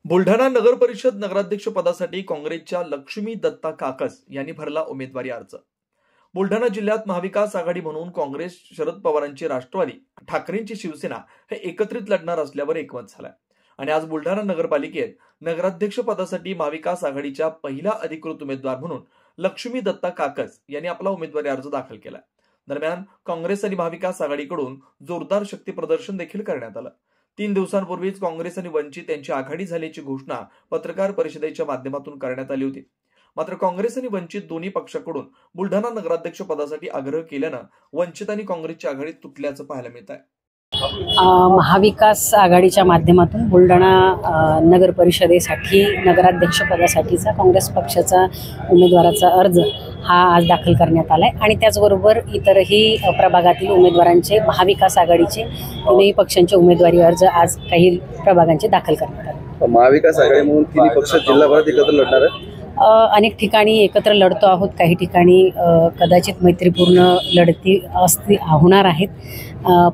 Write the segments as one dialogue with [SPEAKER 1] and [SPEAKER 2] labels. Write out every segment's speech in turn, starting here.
[SPEAKER 1] बुलढाणा नगर परिषद नगराध्यक्ष पदासाठी काँग्रेसच्या लक्ष्मी दत्ता काकस यांनी भरला उमेदवारी अर्ज। बुलढाणा जिल्ह्यात महाविकास आघाडी म्हणून काँग्रेस, शरद पवारांची राष्ट्रवादी, ठाकरेंची शिवसेना हे एकत्रित लढणार असल्यावर एकमत झालंय आणि आज बुलढाणा नगरपालिकेत नगराध्यक्ष पदासाठी महाविकास आघाडीच्या पहिला अधिकृत उमेदवार म्हणून लक्ष्मी दत्ता काकस यांनी आपला उमेदवारी अर्ज दाखल केला। दरम्यान काँग्रेस आणि महाविकास आघाडीकडून जोरदार शक्ती प्रदर्शन देखील करण्यात आलं। 3 दिवसांपूर्वीच काँग्रेस आणि वंचित यांची आघाडी झाल्याची घोषणा पत्रकार परिषदेच्या माध्यमातून करण्यात आली होती। मात्र काँग्रेस आणि वंचित दोन्ही पक्षाकडून बुलढाणा नगराध्यक्ष पदासाठी आग्रह केल्यानं वंचित आणि काँग्रेसची आघाडी तुटल्याचं पाहायला मिळत आहे।
[SPEAKER 2] महाविकास आघाडीच्या माध्यमातून बुलढाणा नगर परिषदेसाठी नगराध्यक्ष पदासाठीचा काँग्रेस पक्षाचा उमेदवाराचा अर्ज हा आज दाखल करण्यात आलाय आणि त्याचबरोबर इतरही प्रभागातील उमेदवारांचे महाविकास आघाडीचे तीनही पक्षांचे उमेदवारी अर्ज आज काही प्रभागांचे दाखल करण्यात आले।
[SPEAKER 3] महाविकास आघाडी म्हणून तिन्ही पक्ष जिल्हाभरात एकत्र लढणार आहेत।
[SPEAKER 2] अनेक ठिकाणी एकत्र लढतो आहोत, काही ठिकाणी कदाचित मैत्रीपूर्ण लढती होणार आहेत,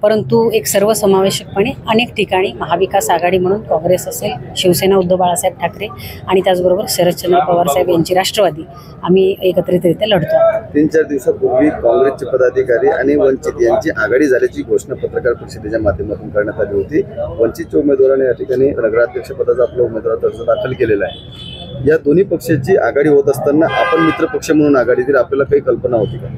[SPEAKER 2] परंतु एक सर्वसमावेशकपणे अनेक ठिकाणी महाविकास आघाडी म्हणून काँग्रेस असेल, शिवसेना उद्धव बाळासाहेब ठाकरे आणि त्याचबरोबर शरदचंद्र पवार साहेब यांची राष्ट्रवादी आम्ही एकत्रितरित्या लढतो आहोत।
[SPEAKER 3] 3-4 दिवसापूर्वी काँग्रेसचे पदाधिकारी आणि वंचित यांची आघाडी झाल्याची घोषणा पत्रकार परिषदेच्या माध्यमातून करण्यात आली होती। वंचितच्या उमेदवाराने या ठिकाणी नगराध्यक्ष पदाचा आपला उमेदवार अर्ज दाखल केलेला आहे। या दोन्ही पक्षाची आघाडी होत असताना आपण मित्र पक्ष म्हणून आघाडीतील आपल्याला काही कल्पना होती का?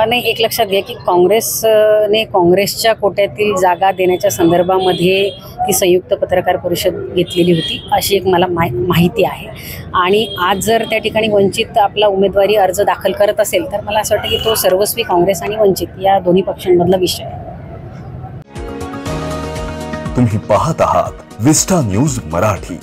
[SPEAKER 2] नाही, एक लक्षात घ्या की काँग्रेसने काँग्रेसच्या कोट्यातील जागा देण्याच्या संदर्भामध्ये ती संयुक्त पत्रकार परिषद घेतलेली होती अशी एक मला माहिती आहे आणि आज जर त्या ठिकाणी वंचित आपला उमेदवारी अर्ज दाखल करत असेल तर मला असं वाटतं की तो सर्वस्वी काँग्रेस आणि वंचित या दोन्ही पक्षांमधला विषय आहे।
[SPEAKER 4] तुम्ही पाहत आहात विस्टा न्यूज मराठी।